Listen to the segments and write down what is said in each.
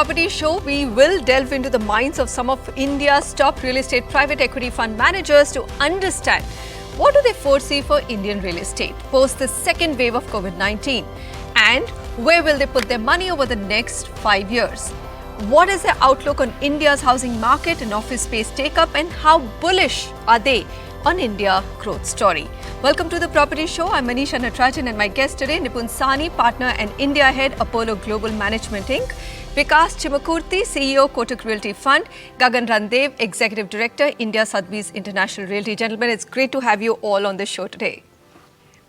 Property Show, we will delve into the minds of some of India's top real estate private equity fund managers to understand what do they foresee for Indian real estate post the second wave of COVID-19 and where will they put their money over the next 5 years. What is their outlook on India's housing market and office space take-up, and how bullish are they on India growth story? Welcome to the Property Show. I'm Manisha Natarajan and my guest today, Nipun Sahni, partner and India head, Apollo Global Management Inc. Vikas Chimakurthy, CEO, Kotak Realty Fund. Gagan, Randev, Executive Director, India Sotheby's International Realty. Gentlemen, it's great to have you all on the show today.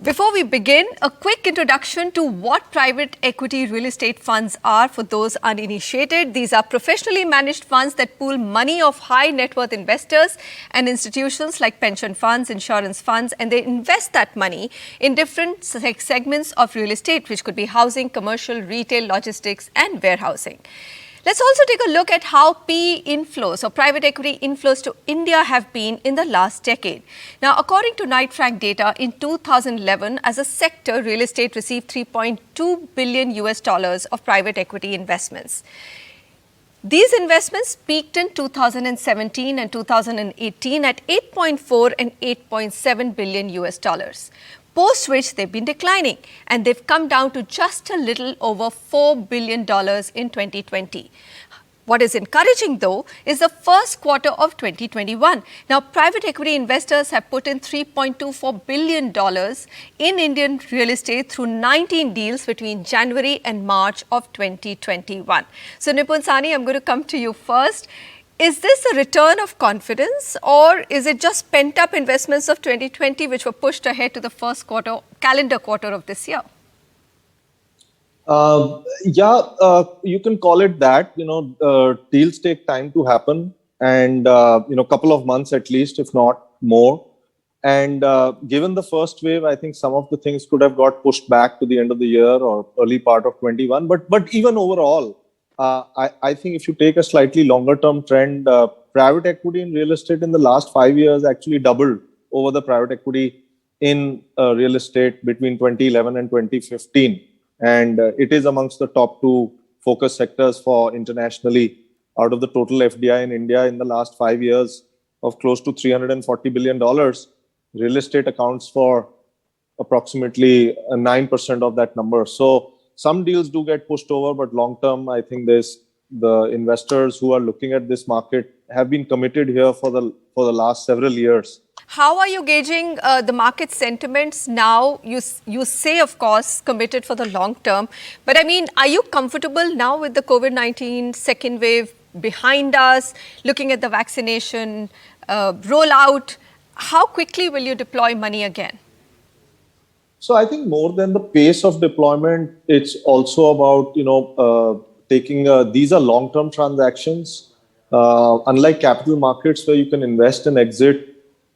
Before we begin, a quick introduction to what private equity real estate funds are for those uninitiated. These are professionally managed funds that pool money of high net worth investors and institutions like pension funds, insurance funds, and they invest that money in different segments of real estate, which could be housing, commercial, retail, logistics, and warehousing. Let's also take a look at how PE inflows or private equity inflows to India have been in the last decade. Now, according to Knight Frank data, in 2011, as a sector, real estate received $3.2 billion of private equity investments. These investments peaked in 2017 and 2018 at 8.4 and 8.7 billion. Post which they've been declining and they've come down to just a little over $4 billion in 2020. What is encouraging though is the first quarter of 2021. Now, private equity investors have put in $3.24 billion in Indian real estate through 19 deals between January and March of 2021. So Nipun Sahni, I'm going to come to you first. Is this a return of confidence, or is it just pent-up investments of 2020 which were pushed ahead to the first quarter, calendar quarter of this year? You can call it that. Deals take time to happen, and couple of months at least, if not more. And given the first wave, I think some of the things could have got pushed back to the end of the year or early part of 21. But even overall, I think if you take a slightly longer term trend, private equity in real estate in the last 5 years actually doubled over the private equity in real estate between 2011 and 2015. And it is amongst the top two focus sectors for internationally. Out of the total FDI in India in the last 5 years of close to $340 billion, real estate accounts for approximately 9% of that number. So some deals do get pushed over, but long term, I think the investors who are looking at this market have been committed here for the last several years. How are you gauging the market sentiments now? You say, of course, committed for the long term, but I mean, are you comfortable now with the COVID-19 second wave behind us, looking at the vaccination rollout? How quickly will you deploy money again? So I think more than the pace of deployment, it's also about, taking, these are long-term transactions. Unlike capital markets where you can invest and exit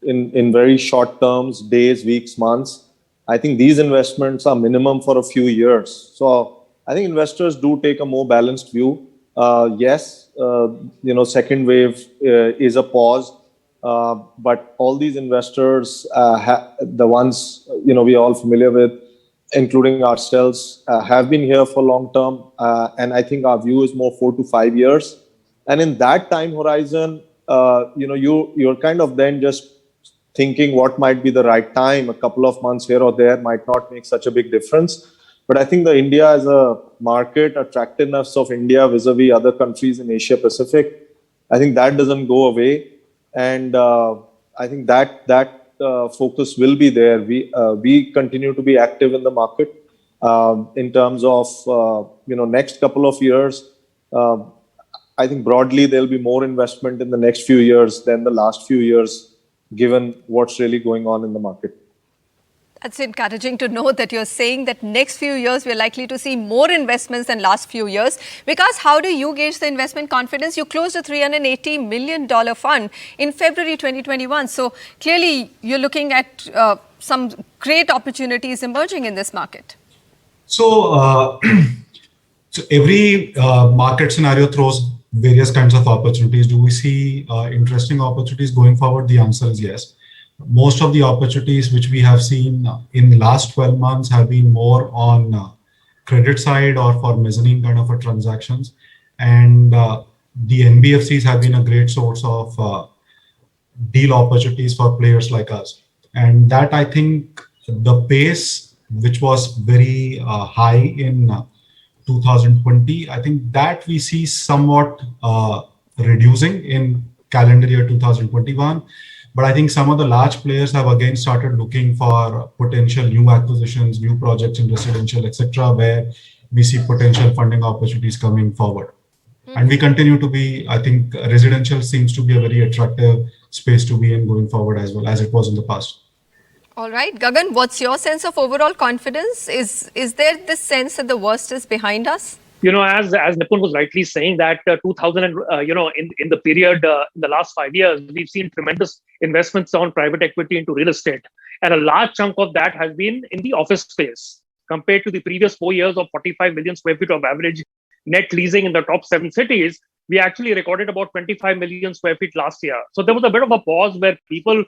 in very short terms, days, weeks, months, I think these investments are minimum for a few years. So I think investors do take a more balanced view. Yes, second wave is a pause. But all these investors, the ones we are all familiar with, including ourselves, have been here for long term. And I think our view is more 4 to 5 years. And in that time horizon, you're kind of then just thinking what might be the right time. A couple of months here or there might not make such a big difference. But I think the India as a market, attractiveness of India vis-a-vis other countries in Asia Pacific, I think that doesn't go away. And I think that focus will be there. We continue to be active in the market in terms of next couple of years. I think broadly there'll be more investment in the next few years than the last few years, given what's really going on in the market. That's encouraging to know that you're saying that next few years we're likely to see more investments than last few years. Because how do you gauge the investment confidence? You closed a $380 million fund in February 2021. So clearly you're looking at some great opportunities emerging in this market. So every market scenario throws various kinds of opportunities. Do we see interesting opportunities going forward? The answer is yes. Most of the opportunities which we have seen in last 12 months have been more on credit side or for mezzanine kind of a transactions. and the NBFCs have been a great source of deal opportunities for players like us. And that, I think, the pace, which was very high in 2020, I think that we see somewhat reducing in calendar year 2021. But I think some of the large players have again started looking for potential new acquisitions, new projects in residential, etc., where we see potential funding opportunities coming forward. And we continue to be, I think, residential seems to be a very attractive space to be in going forward as well as it was in the past. All right, Gagan, what's your sense of overall confidence? Is there this sense that the worst is behind us? As Nipun was rightly saying that 2000 and in the period in the last 5 years, we've seen tremendous investments on private equity into real estate, and a large chunk of that has been in the office space. Compared to the previous 4 years of 45 million square feet of average net leasing in the top 7 cities, we actually recorded about 25 million square feet last year. So there was a bit of a pause where people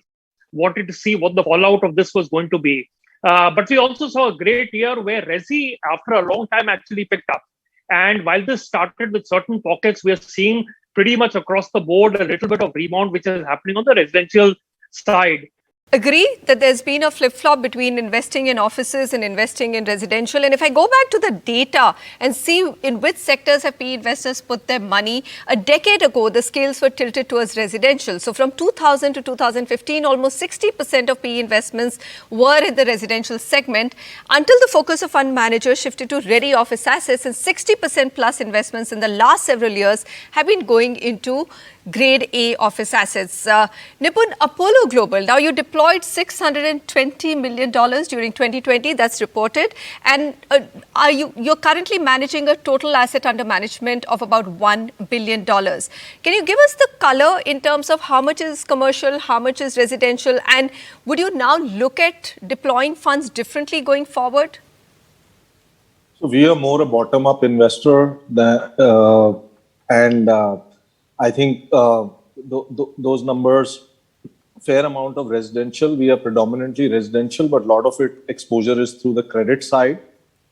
wanted to see what the fallout of this was going to be. But we also saw a great year where Resi, after a long time, actually picked up. And while this started with certain pockets, we are seeing pretty much across the board a little bit of rebound, which is happening on the residential side. Agree that there's been a flip-flop between investing in offices and investing in residential. And if I go back to the data and see in which sectors have PE investors put their money, a decade ago, the scales were tilted towards residential. So from 2000 to 2015, almost 60% of PE investments were in the residential segment until the focus of fund managers shifted to ready office assets, and 60% plus investments in the last several years have been going into Grade A office assets. Nipun, Apollo Global, now you deployed $620 million during 2020, that's reported. And you're currently managing a total asset under management of about $1 billion. Can you give us the color in terms of how much is commercial, how much is residential, and would you now look at deploying funds differently going forward? So we are more a bottom-up investor and I think those numbers, fair amount of residential. We are predominantly residential, but a lot of it exposure is through the credit side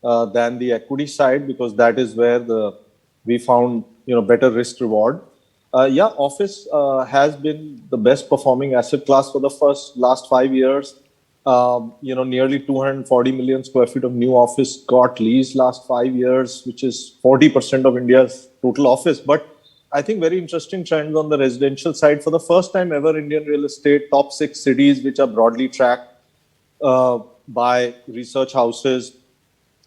than the equity side, because that is where we found better risk reward. Office has been the best performing asset class for the last 5 years. Nearly 240 million square feet of new office got leased last 5 years, which is 40% of India's total office. But I think very interesting trends on the residential side. For the first time ever, Indian real estate, top 6 cities, which are broadly tracked by research houses,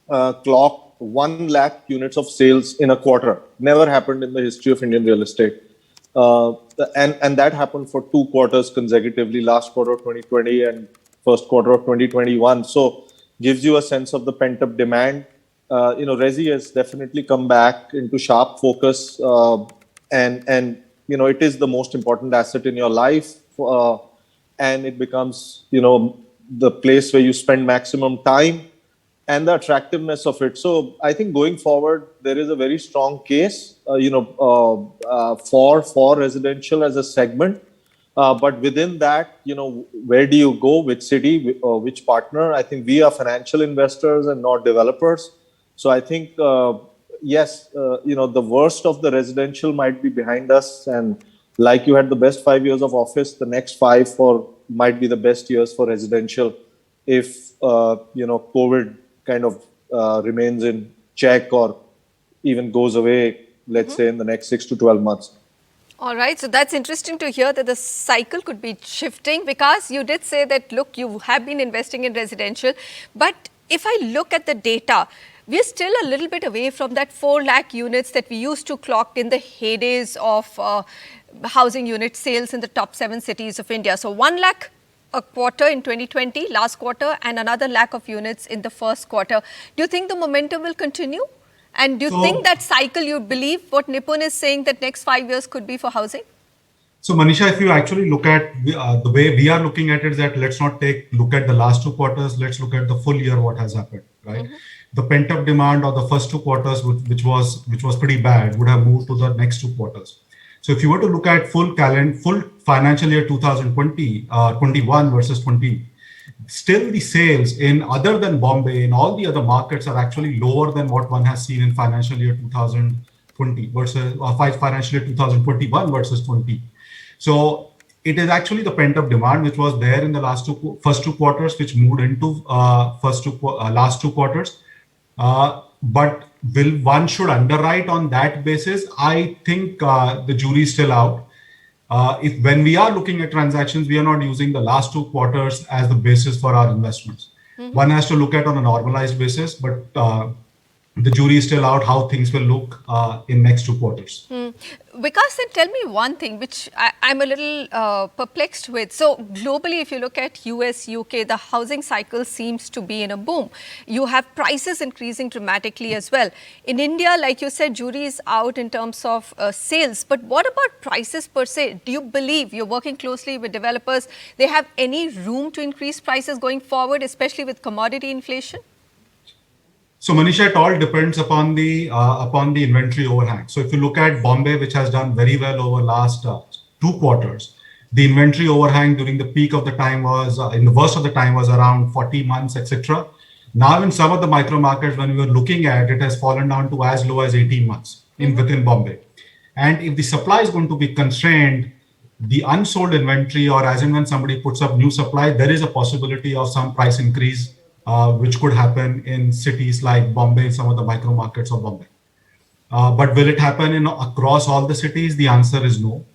clocked 1 lakh units of sales in a quarter. Never happened in the history of Indian real estate. And that happened for 2 quarters consecutively, last quarter of 2020 and first quarter of 2021. So gives you a sense of the pent-up demand. Resi has definitely come back into sharp focus. And it is the most important asset in your life, and it becomes the place where you spend maximum time, and the attractiveness of it. So I think going forward there is a very strong case for residential as a segment, but within that, where do you go, which city, which partner? I think we are financial investors and not developers. So I think yes, the worst of the residential might be behind us, and like you had the best 5 years of office, the next 5 might be the best years for residential if COVID kind of remains in check or even goes away, let's say in the next 6 to 12 months. All right, so that's interesting to hear that the cycle could be shifting, because you did say that, look, you have been investing in residential, but if I look at the data, we're still a little bit away from that 4 lakh units that we used to clock in the heydays of housing unit sales in the top 7 cities of India. So 1 lakh a quarter in 2020, last quarter, and another lakh of units in the first quarter. Do you think the momentum will continue? And do you think that cycle, you believe what Nipun is saying, that next 5 years could be for housing? So Manisha, if you actually look at the way we are looking at it, is that let's not look at the last 2 quarters, let's look at the full year, what has happened, right? The pent-up demand of the first 2 quarters, which was pretty bad, would have moved to the next 2 quarters. So if you were to look at full financial year 2020, 21 versus 20, still the sales in other than Bombay, in all the other markets are actually lower than what one has seen in financial year 2013, 2020 versus financial year 2021 versus 20. So it is actually the pent-up demand which was there in the first two quarters, which moved into last two quarters. But one should underwrite on that basis? I think the jury is still out. If when we are looking at transactions, we are not using the last two quarters as the basis for our investments. One has to look at on a normalized basis, but the jury is still out how things will look in next two quarters. Vikas, then tell me one thing which I'm a little perplexed with. So globally, if you look at US, UK, the housing cycle seems to be in a boom. You have prices increasing dramatically as well. In India, like you said, jury is out in terms of sales. But what about prices per se? Do you believe, you're working closely with developers, they have any room to increase prices going forward, especially with commodity inflation? So Manisha, it all depends upon the inventory overhang. So if you look at Bombay, which has done very well over last 2 quarters, the inventory overhang during the peak of the time was in the worst of the time was around 40 months, etc. Now in some of the micro markets, when we were looking at it, has fallen down to as low as 18 months within Bombay. And if the supply is going to be constrained, the unsold inventory, or as and when somebody puts up new supply, there is a possibility of some price increase which could happen in cities like Bombay, some of the micro markets of Bombay. But will it happen across all the cities? The answer is no.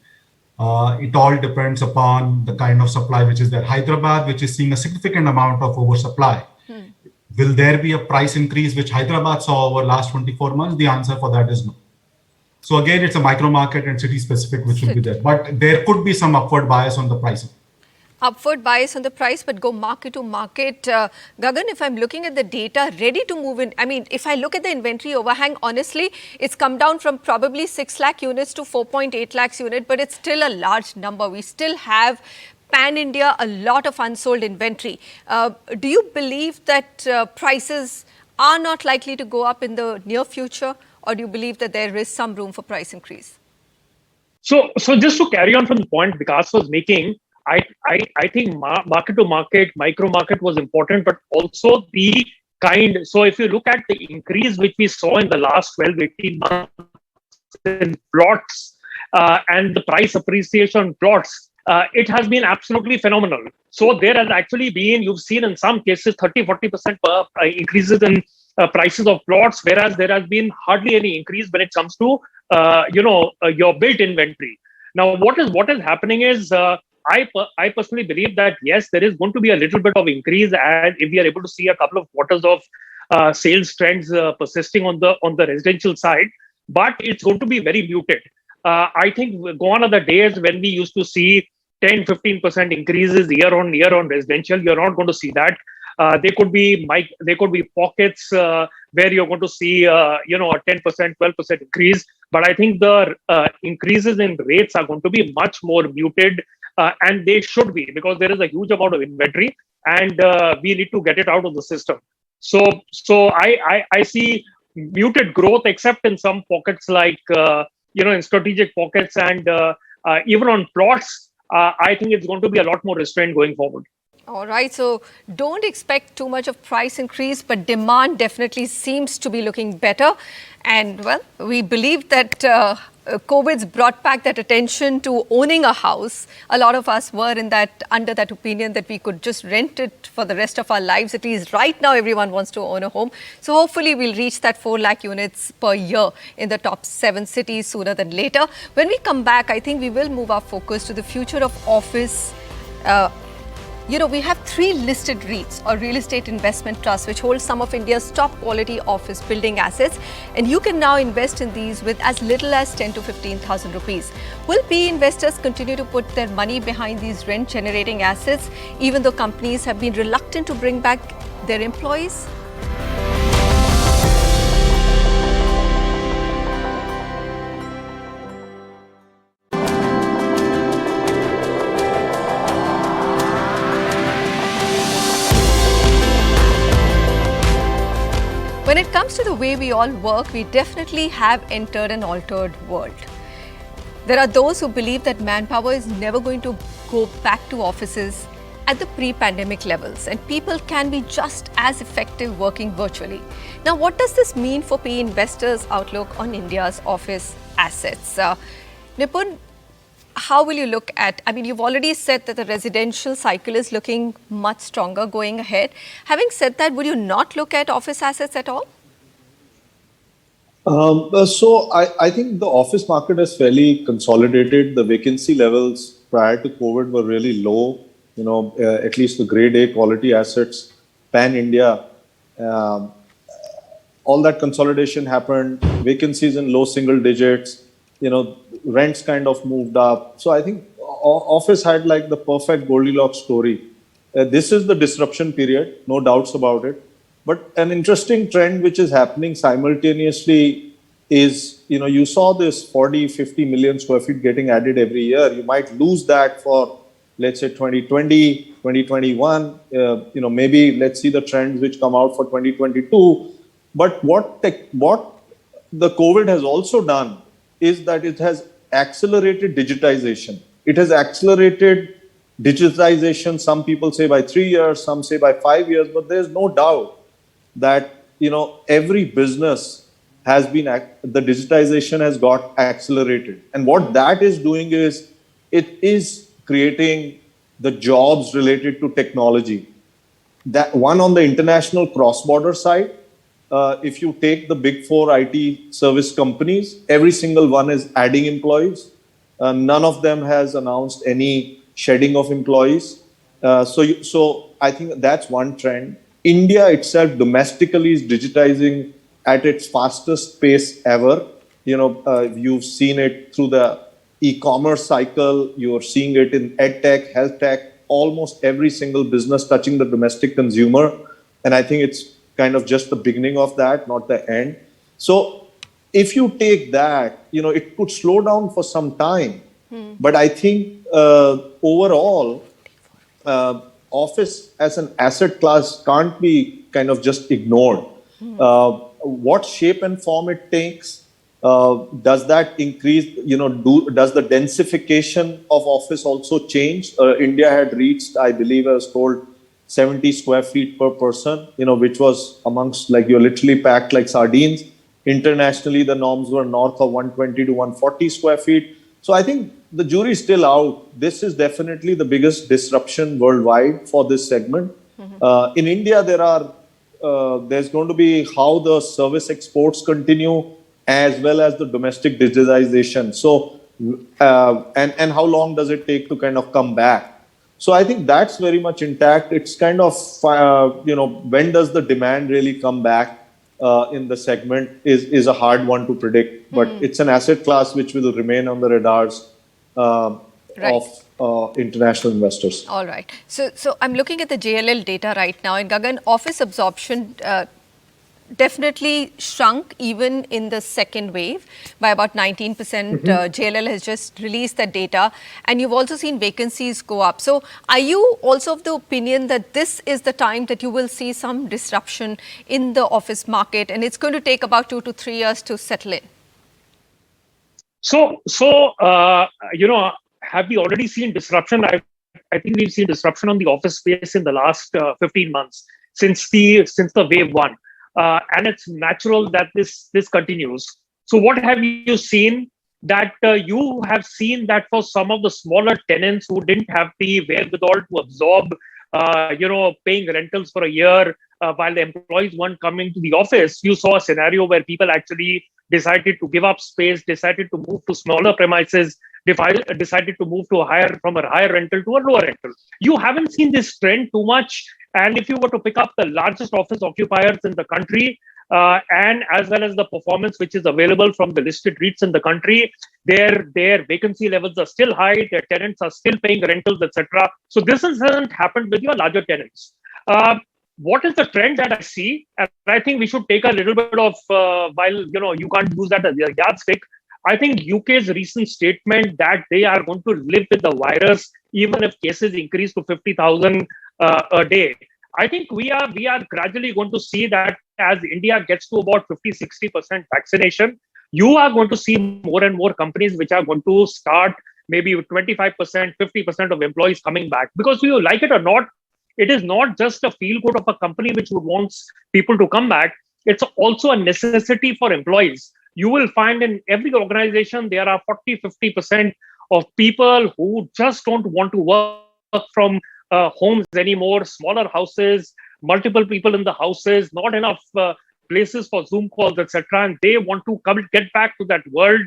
It all depends upon the kind of supply which is there. Hyderabad, which is seeing a significant amount of oversupply. Will there be a price increase which Hyderabad saw over last 24 months? The answer for that is no. So again, it's a micro market and city specific which will be there. But there could be some upward bias on the pricing. Upward bias on the price, but go market to market. Gagan, if I'm looking at the data ready to move in, I mean, if I look at the inventory overhang, honestly, it's come down from probably 6 lakh units to 4.8 lakhs unit, but it's still a large number. We still have pan-India, a lot of unsold inventory. Do you believe that prices are not likely to go up in the near future, or do you believe that there is some room for price increase? So just to carry on from the point Vikas was making, I think market to market, micro market was important, but also the kind. So if you look at the increase which we saw in the last 12, 18 months in plots and the price appreciation on plots, it has been absolutely phenomenal. So there has actually been, you've seen in some cases 30-40% increases in prices of plots, whereas there has been hardly any increase when it comes to your built inventory. Now what is happening is I personally believe that yes, there is going to be a little bit of increase, and if we are able to see a couple of quarters of sales trends persisting on the residential side, but it's going to be very muted. I think gone are the days when we used to see 10-15% increases year on year on residential. You're not going to see that. There could be pockets where you're going to see a 10%, 12% increase, but I think the increases in rates are going to be much more muted. And they should be, because there is a huge amount of inventory and we need to get it out of the system. So I see muted growth, except in some pockets like, in strategic pockets, and even on plots, I think it's going to be a lot more restrained going forward. All right, so don't expect too much of price increase, but demand definitely seems to be looking better. And well, we believe that COVID's brought back that attention to owning a house. A lot of us were under that opinion that we could just rent it for the rest of our lives. At least right now, everyone wants to own a home. So hopefully we'll reach that 4 lakh units per year in the top 7 cities sooner than later. When we come back, I think we will move our focus to the future of office. We have 3 listed REITs, or real estate investment trusts, which hold some of India's top quality office building assets. And you can now invest in these with as little as 10 to 15,000 rupees. Will PE investors continue to put their money behind these rent generating assets, even though companies have been reluctant to bring back their employees? When it comes to the way we all work, we definitely have entered an altered world. There are those who believe that manpower is never going to go back to offices at the pre-pandemic levels and people can be just as effective working virtually. Now, what does this mean for PE investors' outlook on India's office assets? Nipun, how will you look at, you've already said that the residential cycle is looking much stronger going ahead. Having said that, would you not look at office assets at all? So I think the office market is fairly consolidated. The vacancy levels prior to COVID were really low. At least the grade A quality assets, pan India, all that consolidation happened. Vacancies in low single digits. Rents kind of moved up. So I think office had like the perfect Goldilocks story. This is the disruption period, no doubts about it. But an interesting trend which is happening simultaneously is, you saw this 40, 50 million square feet getting added every year. You might lose that for, let's say, 2020, 2021. Maybe let's see the trends which come out for 2022. But what the COVID has also done is that it has accelerated digitization. It has accelerated digitization, some people say by 3 years, some say by 5 years, but there's no doubt that every business has been the digitization has got accelerated, and what that is doing is it is creating the jobs related to technology. That one on the international cross-border side, if you take the big four IT service companies, every single one is adding employees. None of them has announced any shedding of employees. So I think that's one trend. India itself domestically is digitizing at its fastest pace ever. You've seen it through the e-commerce cycle. You're seeing it in edtech, health tech, almost every single business touching the domestic consumer. And I think it's kind of just the beginning of that, not the end. So if you take that, it could slow down for some time. But I think overall, office as an asset class can't be kind of just ignored. What shape and form it takes, does that increase, does the densification of office also change? India had reached, I believe I was told, 70 square feet per person, which was amongst, like, you're literally packed like sardines. Internationally, the norms were north of 120 to 140 square feet. So I think the jury is still out. This is definitely the biggest disruption worldwide for this segment. In India, there's going to be how the service exports continue as well as the domestic digitization. So, and how long does it take to kind of come back? So I think that's very much intact. It's kind of, when does the demand really come back in the segment is a hard one to predict. But it's an asset class which will remain on the radars of international investors. All right. So I'm looking at the JLL data right now, and Gagan, office absorption definitely shrunk even in the second wave by about 19%. JLL has just released that data, and you've also seen vacancies go up. So are you also of the opinion that this is the time that you will see some disruption in the office market, and it's going to take about 2 to 3 years to settle in? So have we already seen disruption? I think we've seen disruption on the office space in the last 15 months since the wave one. And it's natural that this continues. So what have you seen? That you have seen that for some of the smaller tenants who didn't have the wherewithal to absorb, paying rentals for a year while the employees weren't coming to the office, you saw a scenario where people actually decided to give up space, decided to move to smaller premises, decided to move from a higher rental to a lower rental. You haven't seen this trend too much. And if you were to pick up the largest office occupiers in the country, and as well as the performance which is available from the listed REITs in the country, their vacancy levels are still high, their tenants are still paying rentals, etc. So this hasn't happened with your larger tenants. What is the trend that I see? And I think we should take a little bit of, while you can't use that as a yardstick, I think UK's recent statement that they are going to live with the virus even if cases increase to 50,000 a day. I think we are gradually going to see that as India gets to about 50-60% vaccination, you are going to see more and more companies which are going to start maybe 25%, 50% of employees coming back. Because you like it or not, it is not just a feel good of a company which would wants people to come back. It's also a necessity for employees. You will find in every organization, there are 40, 50% of people who just don't want to work from homes anymore, smaller houses, multiple people in the houses, not enough places for Zoom calls, etc. And they want to get back to that world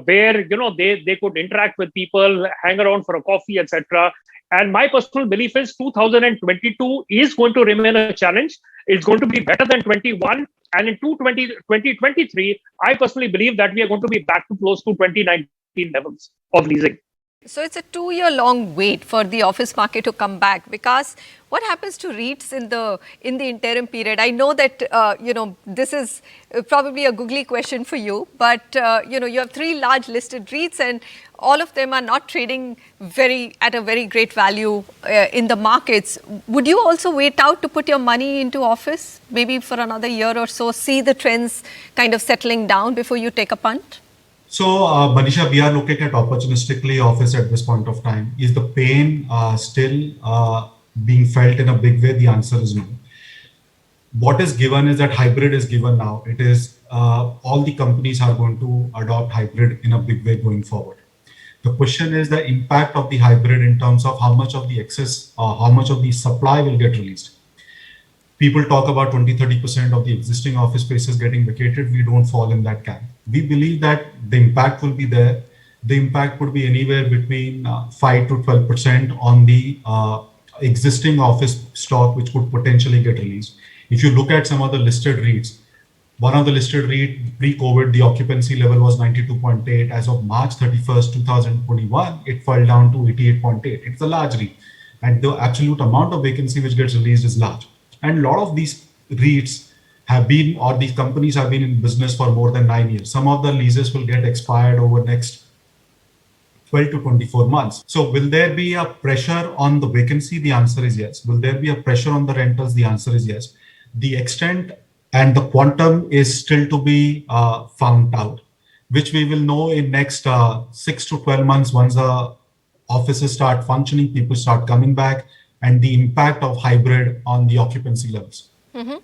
where they could interact with people, hang around for a coffee, etc. And my personal belief is 2022 is going to remain a challenge. It's going to be better than 21. And in 2023, I personally believe that we are going to be back to close to 2019 levels of leasing. So it's a 2-year-long wait for the office market to come back, because what happens to REITs in the interim period? I know that this is probably a googly question for you, but you have 3 large listed REITs and all of them are not trading at a very great value in the markets. Would you also wait out to put your money into office, maybe for another year or so, see the trends kind of settling down before you take a punt? So, Manisha, we are looking at opportunistically office at this point of time. Is the pain still being felt in a big way? The answer is no. What is given is that hybrid is given now. It is all the companies are going to adopt hybrid in a big way going forward. The question is the impact of the hybrid in terms of how much of the excess, how much of the supply will get released. People talk about 20-30% of the existing office spaces getting vacated. We don't fall in that camp. We believe that the impact will be there. The impact would be anywhere between 5 to 12% on the existing office stock, which could potentially get released. If you look at some of the listed REITs, one of the listed REIT pre-COVID, the occupancy level was 92.8. As of March 31st, 2021, it fell down to 88.8. It's a large REIT. And the absolute amount of vacancy which gets released is large. And a lot of these REITs have been, or these companies have been in business for more than 9 years. Some of the leases will get expired over next 12 to 24 months. So will there be a pressure on the vacancy? The answer is yes. Will there be a pressure on the rentals? The answer is yes. The extent and the quantum is still to be found out, which we will know in next 6 to 12 months once the offices start functioning, people start coming back, and the impact of hybrid on the occupancy levels. Mm-hmm.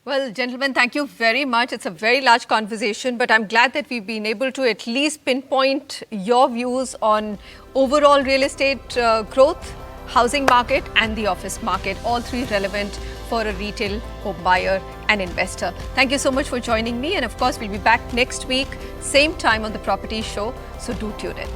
Well, gentlemen, thank you very much. It's a very large conversation, but I'm glad that we've been able to at least pinpoint your views on overall real estate growth, housing market and the office market, all 3 relevant for a retail home buyer and investor. Thank you so much for joining me. And of course, we'll be back next week, same time on the Property Show. So do tune in.